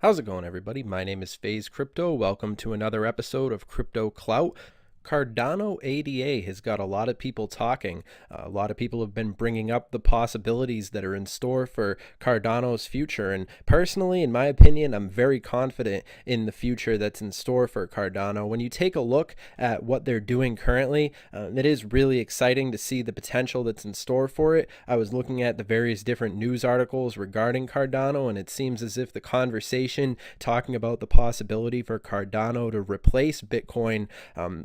How's it going, everybody? My name is FaZe Crypto. Welcome to another episode of Crypto Clout. Cardano ADA has got a lot of people talking. A lot of people have been bringing up the possibilities that are in store for Cardano's future. And personally, in my opinion, I'm very confident in the future that's in store for Cardano. When you take a look at what they're doing currently, it is really exciting to see the potential that's in store for it. I was looking at the various different news articles regarding Cardano, and it seems as if the conversation talking about the possibility for Cardano to replace Bitcoin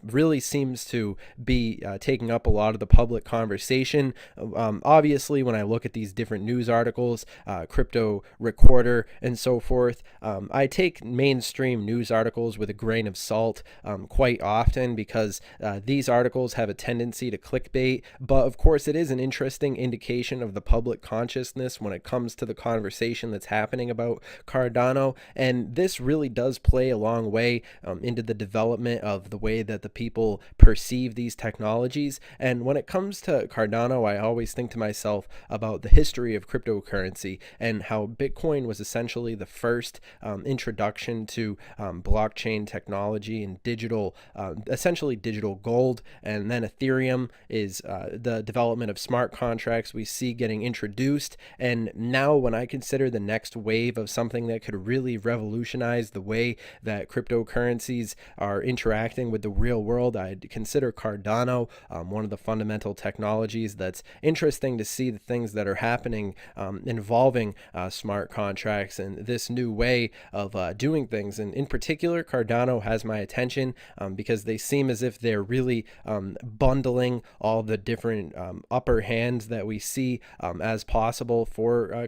really seems to be taking up a lot of the public conversation. Obviously, when I look at these different news articles, Crypto Recorder and so forth, I take mainstream news articles with a grain of salt quite often because these articles have a tendency to clickbait. But of course, it is an interesting indication of the public consciousness when it comes to the conversation that's happening about Cardano. And this really does play a long way into the development of the way that the people perceive these technologies. And when it comes to Cardano, I always think to myself about the history of cryptocurrency and how Bitcoin was essentially the first introduction to blockchain technology and essentially digital gold. And then Ethereum is the development of smart contracts we see getting introduced. And now when I consider the next wave of something that could really revolutionize the way that cryptocurrencies are interacting with the real world, I'd consider Cardano one of the fundamental technologies that's interesting to see the things that are happening involving smart contracts and this new way of doing things. And in particular, Cardano has my attention because they seem as if they're really bundling all the different upper hands that we see as possible for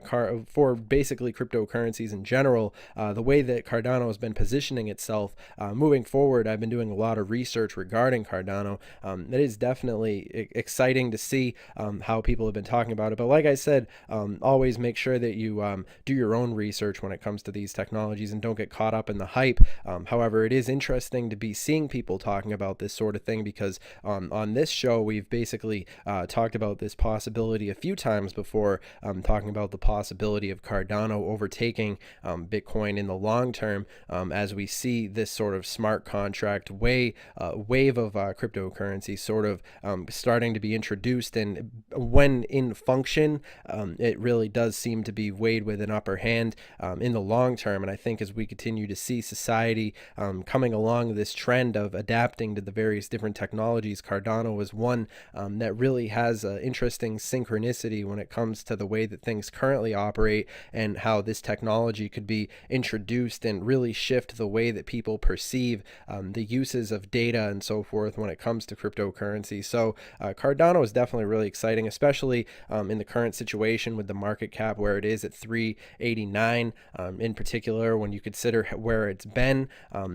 basically cryptocurrencies in general. The way that Cardano has been positioning itself moving forward, I've been doing a lot of research regarding Cardano. It is definitely exciting to see how people have been talking about it. But like I said, always make sure that you do your own research when it comes to these technologies and don't get caught up in the hype. However, it is interesting to be seeing people talking about this sort of thing because on this show, we've basically talked about this possibility a few times before, talking about the possibility of Cardano overtaking Bitcoin in the long term as we see this sort of smart contract wave of cryptocurrency sort of starting to be introduced. And when in function, it really does seem to be weighed with an upper hand in the long term. And I think as we continue to see society coming along this trend of adapting to the various different technologies, Cardano is one that really has an interesting synchronicity when it comes to the way that things currently operate and how this technology could be introduced and really shift the way that people perceive the uses of data and so forth when it comes to cryptocurrency. So Cardano is definitely really exciting, especially in the current situation with the market cap where it is at 389. In particular, when you consider where it's been,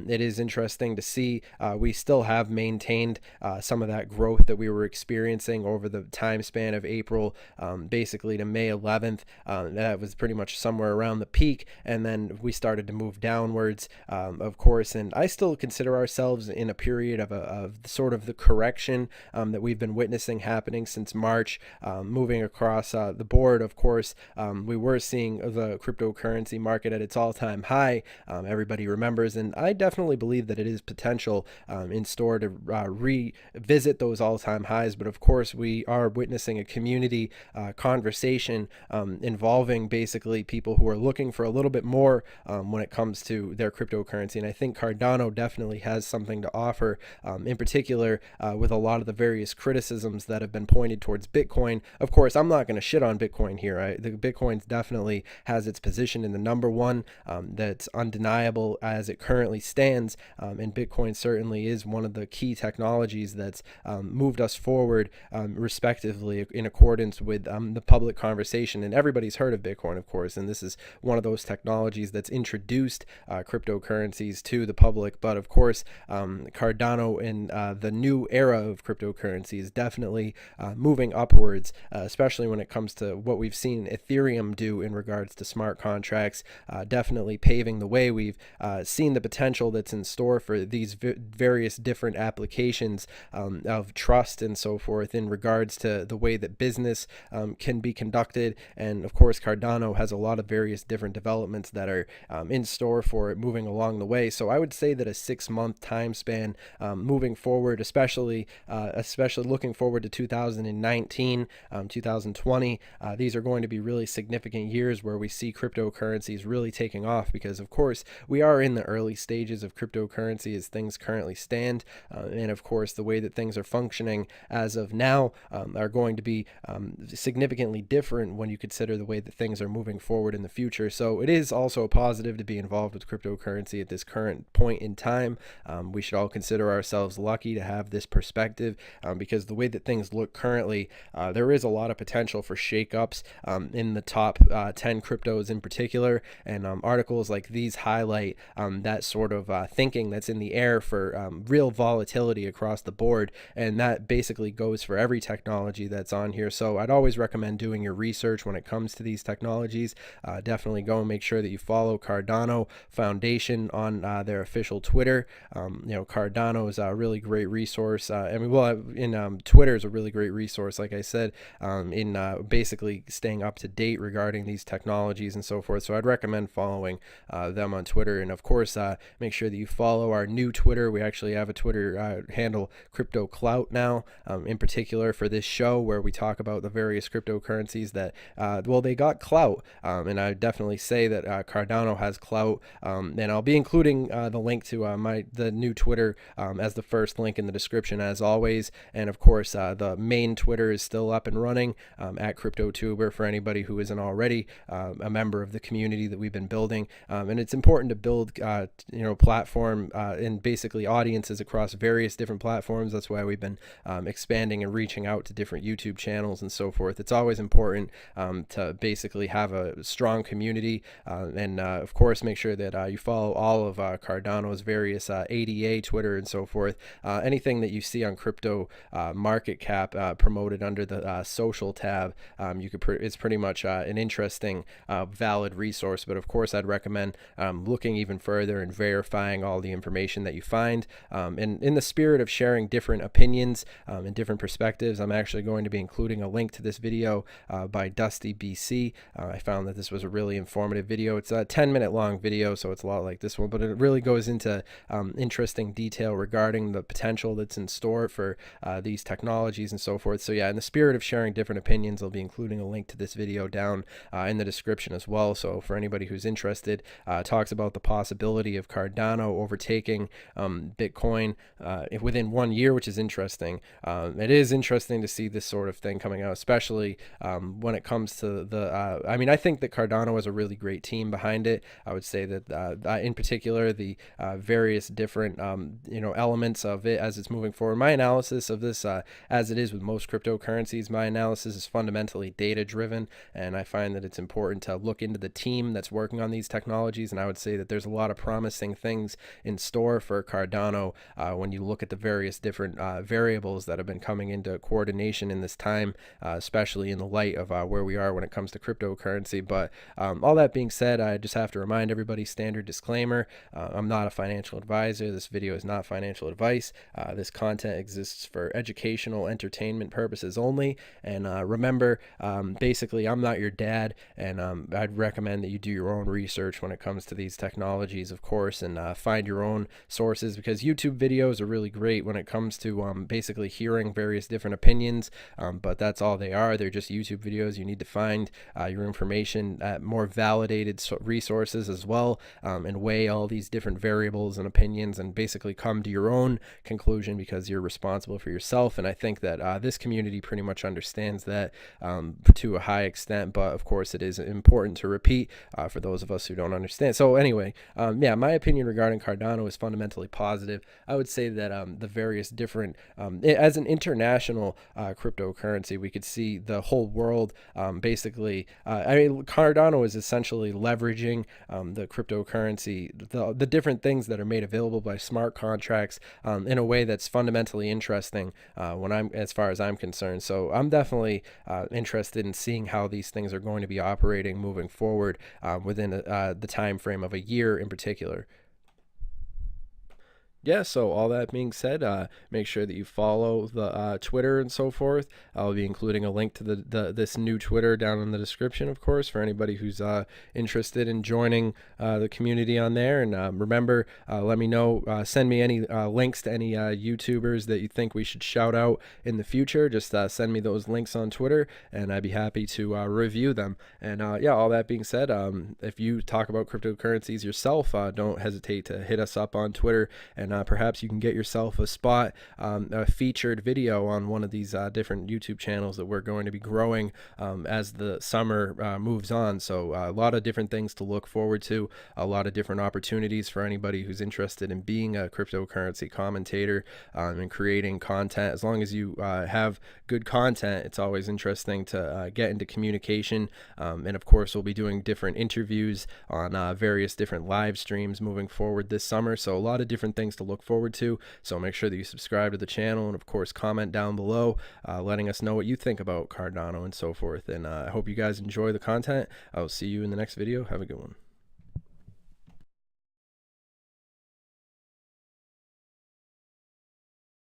it is interesting to see we still have maintained some of that growth that we were experiencing over the time span of April basically to May 11th. That was pretty much somewhere around the peak, and then we started to move downwards, of course. And I still consider ourselves in a period of sort of the correction that we've been witnessing happening since March, moving across the board. Of course, we were seeing the cryptocurrency market at its all-time high. Everybody remembers, and I definitely believe that it is potential in store to revisit those all-time highs. But of course, we are witnessing a community conversation involving basically people who are looking for a little bit more when it comes to their cryptocurrency. And I think Cardano definitely has something to offer, in particular with a lot of the various criticisms that have been pointed towards Bitcoin. Of course, I'm not going to shit on Bitcoin here. The Bitcoin definitely has its position in the number one. That's undeniable as it currently stands. And Bitcoin certainly is one of the key technologies that's moved us forward, respectively, in accordance with the public conversation. And everybody's heard of Bitcoin, of course, and this is one of those technologies that's introduced cryptocurrencies to the public. But of course, Cardano Cardano in the new era of cryptocurrency is definitely moving upwards, especially when it comes to what we've seen Ethereum do in regards to smart contracts, definitely paving the way. We've seen the potential that's in store for these various different applications of trust and so forth in regards to the way that business can be conducted. And of course, Cardano has a lot of various different developments that are in store for it moving along the way. So I would say that a 6-month time span moving forward, especially looking forward to 2019, 2020, these are going to be really significant years where we see cryptocurrencies really taking off, because of course we are in the early stages of cryptocurrency as things currently stand, and of course the way that things are functioning as of now are going to be significantly different when you consider the way that things are moving forward in the future. So it is also a positive to be involved with cryptocurrency at this current point in time. We should all consider ourselves lucky to have this perspective, because the way that things look currently, there is a lot of potential for shakeups in the top 10 cryptos in particular, and articles like these highlight that sort of thinking that's in the air for real volatility across the board, and that basically goes for every technology that's on here. So I'd always recommend doing your research when it comes to these technologies. Definitely go and make sure that you follow Cardano Foundation on their official Twitter. Cardano is a really great resource. Twitter is a really great resource, like I said, in basically staying up to date regarding these technologies and so forth. So I'd recommend following them on Twitter. And of course, make sure that you follow our new Twitter. We actually have a Twitter handle, Crypto Clout, now, in particular for this show, where we talk about the various cryptocurrencies that, they got clout. And I definitely say that Cardano has clout. And I'll be including the link to the new Twitter as the first link in the description, as always. And of course, the main Twitter is still up and running at CryptoTuber for anybody who isn't already a member of the community that we've been building. And it's important to build, platform and basically audiences across various different platforms. That's why we've been expanding and reaching out to different YouTube channels and so forth. It's always important to basically have a strong community, and of course, make sure that you follow all of Cardano's various ADA, Twitter, and so forth. Anything that you see on Crypto Market Cap promoted under the social tab, it's pretty much an interesting, valid resource. But of course, I'd recommend looking even further and verifying all the information that you find. And in the spirit of sharing different opinions and different perspectives, I'm actually going to be including a link to this video by Dusty BC. I found that this was a really informative video. It's a 10-minute long video, so it's a lot like this one, but it really goes into interesting detail regarding the potential that's in store for these technologies and so forth. So yeah, in the spirit of sharing different opinions, I'll be including a link to this video down in the description as well. So for anybody who's interested, talks about the possibility of Cardano overtaking Bitcoin within 1 year, which is interesting. It is interesting to see this sort of thing coming out, especially when it comes to I think that Cardano has a really great team behind it. I would say that in particular, the various different elements of it as it's moving forward. My analysis of this, as it is with most cryptocurrencies, my analysis is fundamentally data driven, and I find that it's important to look into the team that's working on these technologies. And I would say that there's a lot of promising things in store for Cardano when you look at the various different variables that have been coming into coordination in this time, especially in the light of where we are when it comes to cryptocurrency. But all that being said, I just have to remind everybody, standard disclaimer, I'm not a financial advisor. This video is not financial advice. This content exists for educational, entertainment purposes only. And remember, basically, I'm not your dad, and I'd recommend that you do your own research when it comes to these technologies, of course, and find your own sources, because YouTube videos are really great when it comes to basically hearing various different opinions, but that's all they are. They're just YouTube videos. You need to find your information at more validated resources as well, and weigh all these different variables and opinions and basically come to your own conclusion, because you're responsible for yourself. And I think that this community pretty much understands that to a high extent, but of course it is important to repeat for those of us who don't understand. So anyway, my opinion regarding Cardano is fundamentally positive. I would say that the various different, as an international cryptocurrency, we could see the whole world basically, Cardano is essentially leveraging the cryptocurrency, the different things that are made available by smart contracts in a way that's fundamentally interesting as far as I'm concerned. So I'm definitely interested in seeing how these things are going to be operating moving forward within the time frame of a year in particular. Yeah, so all that being said, make sure that you follow the Twitter and so forth. I'll be including a link to this new Twitter down in the description, of course, for anybody who's interested in joining the community on there. And remember, let me know, send me any links to any YouTubers that you think we should shout out in the future. Just send me those links on Twitter, and I'd be happy to review them. And yeah, all that being said, if you talk about cryptocurrencies yourself, don't hesitate to hit us up on Twitter, and perhaps you can get yourself a spot, a featured video on one of these different YouTube channels that we're going to be growing as the summer moves on. So a lot of different things to look forward to, a lot of different opportunities for anybody who's interested in being a cryptocurrency commentator and creating content. As long as you have good content, it's always interesting to get into communication. And of course, we'll be doing different interviews on various different live streams moving forward this summer. So a lot of different things to look forward to. So make sure that you subscribe to the channel, and of course comment down below letting us know what you think about Cardano and so forth. And I hope you guys enjoy the content. I'll see you in the next video. Have a good one.